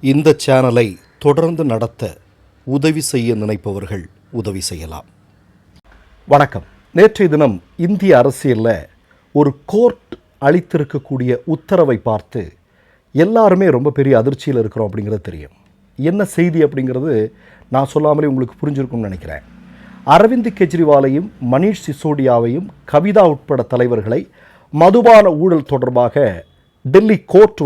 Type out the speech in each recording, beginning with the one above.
இந்த சேனலை தொடர்ந்து நடத்த உதவி செய்ய நினைப்பவர்கள் உதவி செய்யலாம். வணக்கம். நேற்றைய தினம் இந்திய அரசியலில் ஒரு கோர்ட் அளித்திருக்கக்கூடிய உத்தரவை பார்த்து எல்லாருமே ரொம்ப பெரிய அதிர்ச்சியில் இருக்கிறோம் அப்படிங்கிறது தெரியும். என்ன செய்தி அப்படிங்கிறது நான் சொல்லாமலே உங்களுக்கு புரிஞ்சிருக்கும்னு நினைக்கிறேன். அரவிந்த் கெஜ்ரிவாலையும் மணீஷ் சிசோடியாவையும் கவிதா உட்பட தலைவர்களை மதுபான ஊழல் தொடர்பாக டெல்லி கோர்ட்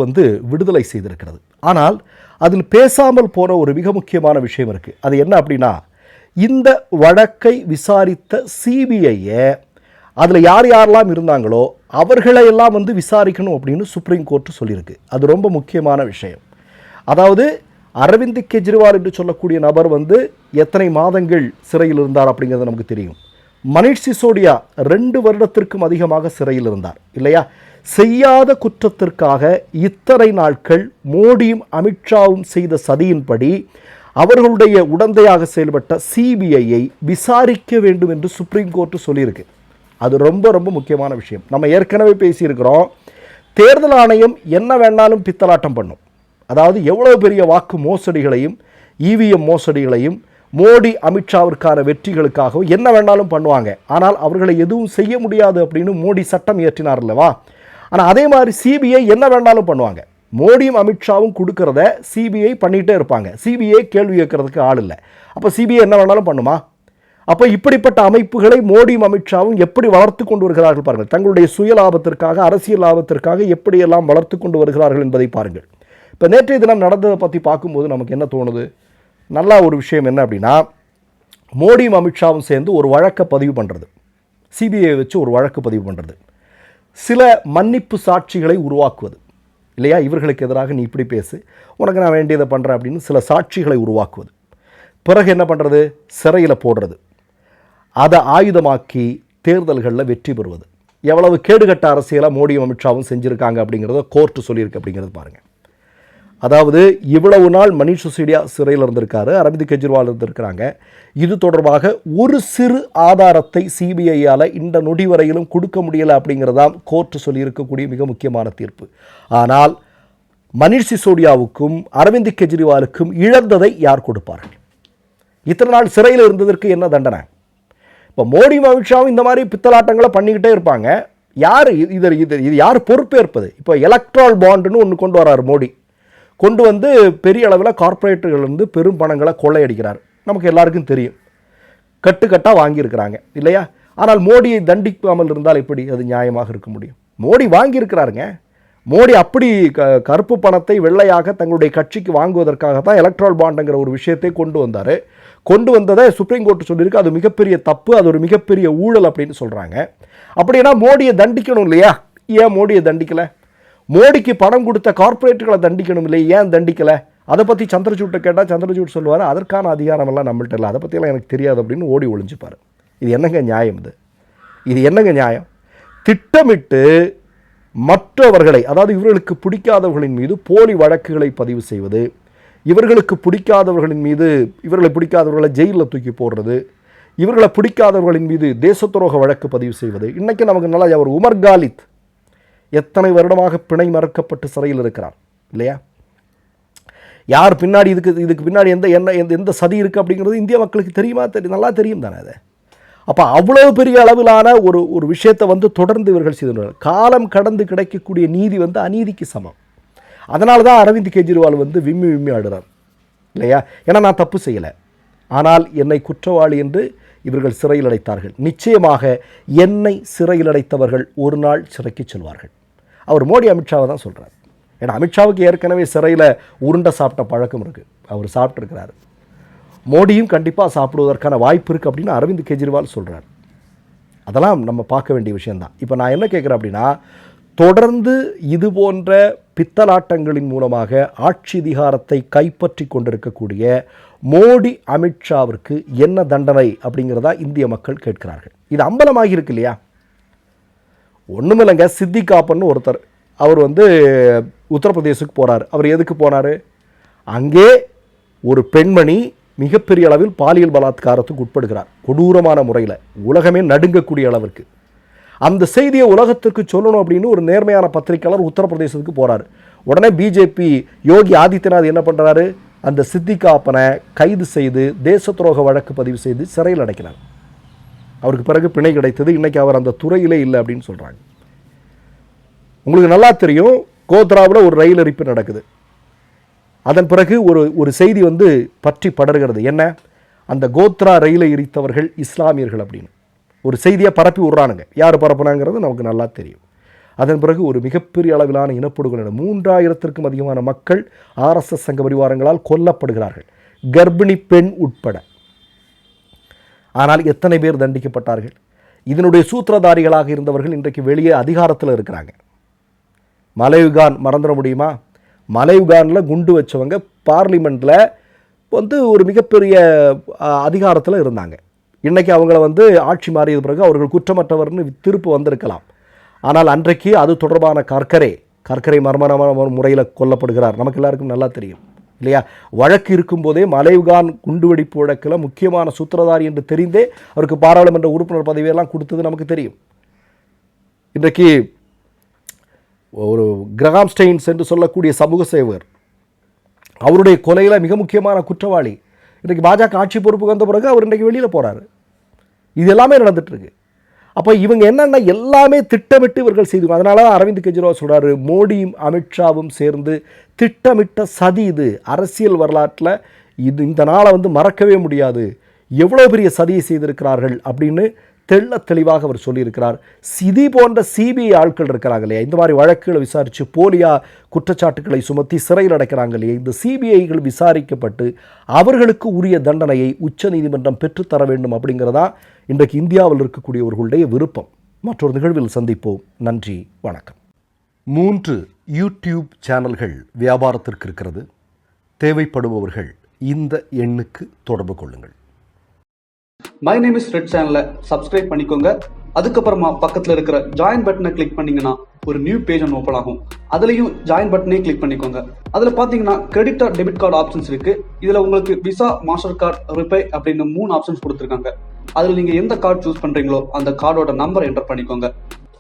விடுதலை செய்திருக்கிறது. ஆனால் அதில் பேசாமல் போன ஒரு மிக முக்கியமான விஷயம் இருக்குது. அது என்ன அப்படின்னா, இந்த வழக்கை விசாரித்த சிபிஐயை அதில் யார் யாரெல்லாம் இருந்தாங்களோ அவர்களையெல்லாம் விசாரிக்கணும் அப்படின்னு சுப்ரீம் கோர்ட்டு சொல்லியிருக்கு. அது ரொம்ப முக்கியமான விஷயம். அதாவது அரவிந்த் கெஜ்ரிவால் என்று சொல்லக்கூடிய நபர் எத்தனை மாதங்கள் சிறையில் இருந்தார் அப்படிங்கிறது நமக்கு தெரியும். மணீஷ் சிசோடியா 2 வருடத்திற்கும் அதிகமாக சிறையில் இருந்தார் இல்லையா? செய்யாத குற்றத்திற்காக இத்தனை நாட்கள் மோடியும் அமித்ஷாவும் செய்த சதியின்படி அவர்களுடைய உடந்தையாக செயல்பட்ட சிபிஐயை விசாரிக்க வேண்டும் என்று சுப்ரீம் கோர்ட்டு சொல்லியிருக்கு. அது ரொம்ப ரொம்ப முக்கியமான விஷயம். நம்ம ஏற்கனவே பேசியிருக்கிறோம். தேர்தல் ஆணையம் என்ன வேணாலும் பித்தலாட்டம் பண்ணும். அதாவது எவ்வளவு பெரிய வாக்கு மோசடிகளையும் இவிஎம் மோசடிகளையும் மோடி அமித்ஷாவிற்கான வெற்றிகளுக்காகவும் என்ன வேணாலும் பண்ணுவாங்க. ஆனால் அவர்களை எதுவும் செய்ய முடியாது அப்படின்னு மோடி சட்டம் இயற்றினார் அல்லவா? ஆனால் அதே மாதிரி சிபிஐ என்ன வேணாலும் பண்ணுவாங்க. மோடியும் அமித்ஷாவும் கொடுக்கறத சிபிஐ பண்ணிகிட்டே இருப்பாங்க. சிபிஐ கேள்வி கேட்கறதுக்கு ஆள் இல்லை. அப்போ சிபிஐ என்ன வேணாலும் பண்ணுமா? அப்போ இப்படிப்பட்ட அமைப்புகளை மோடியும் அமித்ஷாவும் எப்படி வளர்த்து கொண்டு வருகிறார்கள் பாருங்கள். தங்களுடைய சுய லாபத்திற்காக, அரசியல் லாபத்திற்காக எப்படியெல்லாம் வளர்த்து கொண்டு வருகிறார்கள் என்பதை பாருங்கள். இப்போ நேற்றைய தினம் நடந்ததை பற்றி பார்க்கும்போது நமக்கு என்ன தோணுது? நல்ல ஒரு விஷயம் என்ன அப்படின்னா, மோடியும் அமித்ஷாவும் சேர்ந்து ஒரு வழக்கை பதிவு பண்ணுறது, சிபிஐ வச்சு ஒரு வழக்கு பதிவு பண்ணுறது, சில மன்னிப்பு சாட்சிகளை உருவாக்குவது இல்லையா? இவர்களுக்கு எதிராக நீ இப்படி பேசு, உனக்கு நான் வேண்டியதை பண்ணுறேன் அப்படின்னு சில சாட்சிகளை உருவாக்குவது. பிறகு என்ன பண்ணுறது? சிறையில் போடுறது, அதை ஆயுதமாக்கி தேர்தல்களில் வெற்றி பெறுவது. எவ்வளவு கேடுகட்ட அரசியலாக மோடியும் அமித்ஷாவும் செஞ்சுருக்காங்க அப்படிங்கிறத கோர்ட்டு சொல்லியிருக்கு அப்படிங்கிறது பாருங்கள். அதாவது இவ்வளவு நாள் மணீஷ் சிசோடியா சிறையில் இருந்திருக்காரு, அரவிந்த் கெஜ்ரிவால் இருந்திருக்கிறாங்க. இது தொடர்பாக ஒரு சிறு ஆதாரத்தை சிபிஐயால் இந்த நொடி வரையிலும் கொடுக்க முடியலை அப்படிங்கிறதான் கோர்ட்டு சொல்லியிருக்கக்கூடிய மிக முக்கியமான தீர்ப்பு. ஆனால் மணீஷ் சிசோடியாவுக்கும் அரவிந்த் கெஜ்ரிவாலுக்கும் இழந்ததை யார் கொடுப்பார்கள்? இத்தனை நாள் சிறையில் இருந்ததற்கு என்ன தண்டனை? இப்போ மோடியும் அமித்ஷாவும் இந்த மாதிரி பித்தலாட்டங்களை பண்ணிக்கிட்டே இருப்பாங்க. யார் இது யார் பொறுப்பேற்பது? இப்போ எலக்ட்ரால் பாண்டுன்னு ஒன்று கொண்டு வரார் மோடி. கொண்டு பெரிய அளவில் கார்ப்பரேட்டுகள் பெரும் பணங்களை கொள்ளையடிக்கிறார். நமக்கு எல்லாருக்கும் தெரியும். கட்டுக்கட்டாக வாங்கியிருக்கிறாங்க இல்லையா? ஆனால் மோடியை தண்டிக்காமல் இருந்தால் எப்படி அது நியாயமாக இருக்க முடியும்? மோடி வாங்கியிருக்கிறாருங்க. மோடி அப்படி கருப்பு பணத்தை வெள்ளையாக தங்களுடைய கட்சிக்கு வாங்குவதற்காக தான் எலக்ட்ரால் பாண்டுங்கிற ஒரு விஷயத்தை கொண்டு வந்தார். கொண்டு வந்ததை சுப்ரீம் கோர்ட்டு சொல்லியிருக்கு. அது மிகப்பெரிய தப்பு, அது ஒரு மிகப்பெரிய ஊழல் அப்படின்னு சொல்கிறாங்க. அப்படின்னா மோடியை தண்டிக்கணும் இல்லையா? ஏன் மோடியை தண்டிக்கலை? மோடிக்கு பணம் கொடுத்த கார்ப்பரேட்டுகளை தண்டிக்கணும் இல்லை, ஏன் தண்டிக்கலை? அதை பற்றி சந்திரசூட்டை கேட்டால் சந்திரசூட் சொல்லுவார், அதற்கான அதிகாரமெல்லாம் நம்மள்ட்ட இல்லை, அதை பற்றியெல்லாம் எனக்கு தெரியாது அப்படின்னு ஓடி ஒளிஞ்சுப்பார். இது என்னங்க நியாயம்? இது என்னங்க நியாயம்? திட்டமிட்டு மற்றவர்களை, அதாவது இவர்களுக்கு பிடிக்காதவர்களின் மீது போலி வழக்குகளை பதிவு செய்வது, இவர்களுக்கு பிடிக்காதவர்களின் மீது, இவர்களை பிடிக்காதவர்களை ஜெயிலில் தூக்கி போடுறது, இவர்களை பிடிக்காதவர்களின் மீது தேச துரோக வழக்கு பதிவு செய்வது. இன்றைக்கி நமக்கு நல்லா அவர் உமர் காலித் எத்தனை வருடமாக பிணை மறுக்கப்பட்டு சிறையில் இருக்கிறார் இல்லையா? யார் பின்னாடி இதுக்கு பின்னாடி எந்த சதி இருக்குது அப்படிங்கிறது இந்திய மக்களுக்கு தெரியுமா? நல்லா தெரியும் தானே அது. அப்போ அவ்வளோ பெரிய அளவிலான ஒரு விஷயத்தை தொடர்ந்து இவர்கள் செய்து காலம் கடந்து கிடைக்கக்கூடிய நீதி அநீதிக்கு சமம். அதனால தான் அரவிந்த் கெஜ்ரிவால் விம்மி விம்மி ஆடுறார் இல்லையா? ஏன்னா நான் தப்பு செய்யலை, ஆனால் என்னை குற்றவாளி என்று இவர்கள் சிறையில் அடைத்தார்கள். நிச்சயமாக என்னை சிறையில் அடைத்தவர்கள் ஒரு நாள் சிறைக்கு செல்வார்கள். அவர் மோடி அமித்ஷாவை தான் சொல்கிறார். ஏன்னா அமித்ஷாவுக்கு ஏற்கனவே சிறையில் உருண்டை சாப்பிட்ட பழக்கம் இருக்குது, அவர் சாப்பிட்ருக்கிறார். மோடியும் கண்டிப்பாக சாப்பிடுவதற்கான வாய்ப்பு இருக்குது அப்படின்னு அரவிந்த் கெஜ்ரிவால் சொல்கிறார். அதெல்லாம் நம்ம பார்க்க வேண்டிய விஷயந்தான். இப்போ நான் என்ன கேட்குறேன் அப்படின்னா, தொடர்ந்து இது போன்ற பித்தலாட்டங்களின் மூலமாக ஆட்சி அதிகாரத்தை கைப்பற்றி கொண்டிருக்கக்கூடிய மோடி அமித்ஷாவிற்கு என்ன தண்டனை அப்படிங்கிறதா இந்திய மக்கள் கேட்கிறார்கள். இது அம்பலமாகி இருக்கு இல்லையா? ஒன்றுமில்லைங்க. சித்திகாப்பன்னு ஒருத்தர், அவர் உத்தரப்பிரதேசுக்கு போகிறார். அவர் எதுக்கு போனார்? அங்கே ஒரு பெண்மணி மிகப்பெரிய அளவில் பாலியல் பலாத்காரத்துக்கு உட்படுகிறார், கொடூரமான முறையில், உலகமே நடுங்கக்கூடிய அளவிற்கு. அந்த செய்தியை உலகத்துக்கு சொல்லணும் அப்படின்னு ஒரு நேர்மையான பத்திரிகையாளர் உத்தரப்பிரதேசத்துக்கு போகிறார். உடனே பிஜேபி யோகி ஆதித்யநாத் என்ன பண்ணுறாரு, அந்த சித்திகாப்பனை கைது செய்து தேச துரோக வழக்கு பதிவு செய்து சிறையில் அடைக்கிறார். அவருக்கு பிறகு பிணை கிடைத்தது. இன்றைக்கி அவர் அந்த துறையிலே இல்லை அப்படின்னு சொல்கிறாங்க. உங்களுக்கு நல்லா தெரியும், கோத்ராவில் ஒரு ரயில் எரிப்பு நடக்குது. அதன் பிறகு ஒரு செய்தி பற்றி படர்கிறது. என்ன, அந்த கோத்ரா ரயிலை எரித்தவர்கள் இஸ்லாமியர்கள் அப்படின்னு ஒரு செய்தியை பரப்பி விட்றானுங்க. யார் பரப்புனாங்கிறது நமக்கு நல்லா தெரியும். அதன் பிறகு ஒரு மிகப்பெரிய அளவிலான இனப்படுகொலை, 3000த்திற்கும் அதிகமான மக்கள் RSS சங்க பரிவாரங்களால் கொல்லப்படுகிறார்கள், கர்ப்பிணி பெண் உட்பட. ஆனால் எத்தனை பேர் தண்டிக்கப்பட்டார்கள்? இதனுடைய சூத்திரதாரிகளாக இருந்தவர்கள் இன்றைக்கு வெளியே அதிகாரத்தில் இருக்கிறாங்க. மலையுகான் மறந்துட முடியுமா? மலையுகானில் குண்டு வச்சவங்க பார்லிமெண்ட்டில் ஒரு மிகப்பெரிய அதிகாரத்தில் இருந்தாங்க. இன்றைக்கி அவங்கள ஆட்சி மாறியது பிறகு அவர்கள் குற்றமற்றவர்னு திருப்பு வந்திருக்கலாம். ஆனால் அன்றைக்கு அது தொடர்பான கர்கரே மர்மமான முறையில் கொல்லப்படுகிறார். நமக்கு எல்லாருக்கும் நல்லா தெரியும் இல்லையா? வழக்கு இருக்கும்போதே மலையுகான் குண்டுவெடிப்பு வழக்கில் முக்கியமான சூத்திரதாரி என்று தெரிந்தே அவருக்கு பாராளுமன்ற உறுப்பினர் பதவியெல்லாம் கொடுத்தது நமக்கு தெரியும். இன்றைக்கு ஒரு கிரஹாம் ஸ்டெயின்ஸ் என்று சொல்லக்கூடிய சமூக சேவகர், அவருடைய கொலையில் மிக முக்கியமான குற்றவாளி, இன்றைக்கு பாஜக ஆட்சி பொறுப்புக்கு வந்த பிறகு அவர் இன்றைக்கு வெளியில் போகிறாரு. இது எல்லாமே நடந்துட்டுருக்கு. அப்போ இவங்க என்னென்னா எல்லாமே திட்டமிட்டு இவர்கள் செய்து. அதனால தான் அரவிந்த் கெஜ்ரிவால் சொல்கிறாரு, மோடியும் அமித்ஷாவும் சேர்ந்து திட்டமிட்ட சதி இது. அரசியல் வரலாற்றில் இந்த நாளை மறக்கவே முடியாது, எவ்வளோ பெரிய சதியை செய்திருக்கிறார்கள் அப்படின்னு தெள்ள தெளிவாக அவர் சொல்லியிருக்கிறார். சிதி போன்ற சிபிஐ ஆட்கள் இருக்கிறாங்க இல்லையா, இந்த மாதிரி வழக்குகளை விசாரித்து போலியா குற்றச்சாட்டுக்களை சுமத்தி சிறையில் அடைக்கிறாங்க இல்லையா, இந்த சிபிஐகள் விசாரிக்கப்பட்டு அவர்களுக்கு உரிய தண்டனையை உச்சநீதிமன்றம் பெற்றுத்தர வேண்டும் அப்படிங்கிறதா இன்றைக்கு இந்தியாவில் இருக்கக்கூடியவர்களுடைய விருப்பம். மற்றொரு நிகழ்வில் சந்திப்போம். நன்றி, வணக்கம். 3 யூடியூப் சேனல்கள் வியாபாரத்திற்கு இருக்கிறது. தேவைப்படுபவர்கள் இந்த எண்ணுக்கு தொடர்பு கொள்ளுங்கள். மை நேம் இஸ் ரெட் சேனலை சப்ஸ்கிரைப் பண்ணிக்கோங்க. அதுக்கப்புறமா பக்கத்தில் இருக்கிற ஜாயின் பட்டனை கிளிக் பண்ணீங்கன்னா ஒரு நியூ பேஜ் ஒன்று ஓப்பன் ஆகும். அதுலேயும் ஜாயின் பட்டனே கிளிக் பண்ணிக்கோங்க. அதில் பார்த்தீங்கன்னா credit R debit card options இருக்கு. இதில் உங்களுக்கு விசா, மாஸ்டர் கார்டு, ரிப்பே அப்படின்னு 3 ஆப்ஷன்ஸ் கொடுத்துருக்காங்க. அதில் நீங்கள் எந்த கார்டு சூஸ் பண்ணுறீங்களோ அந்த கார்டோட நம்பர் என்டர் பண்ணிக்கோங்க.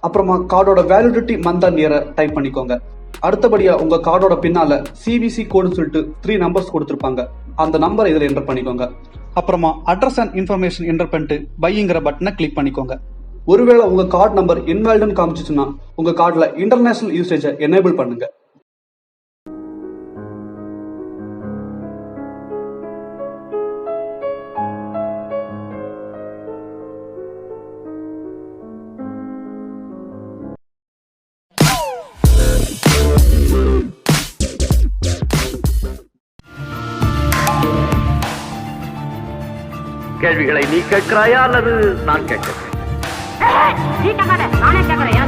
அப்புறமா கார்டோட வேலிடிட்டி மந்த் அண்ட் இயரை டைப் பண்ணிக்கோங்க. அடுத்தபடியா உங்க கார்டோட பின்னால CVC கோடுன்னு சொல்லிட்டு 3 நம்பர்ஸ் கொடுத்துருப்பாங்க. அந்த நம்பர் இதில் என்டர் பண்ணிக்கோங்க. அப்புறமா அட்ரஸ் அண்ட் இன்ஃபர்மேஷன் என்டர் பண்ணிட்டு பைங்கிற பட்டனை கிளிக் பண்ணிக்கோங்க. ஒருவேளை உங்க கார்டு நம்பர் இன்வாலிட்னு காமிச்சிச்சுன்னா உங்க கார்டுல இன்டர்நேஷனல் யூசேஜை எனேபிள் பண்ணுங்க. கேள்விகளை நீ கேட்கிறாயா அல்லது நான் கேட்கிறேன்? நீ கேட்காத, நானே கேட்கிறேன்.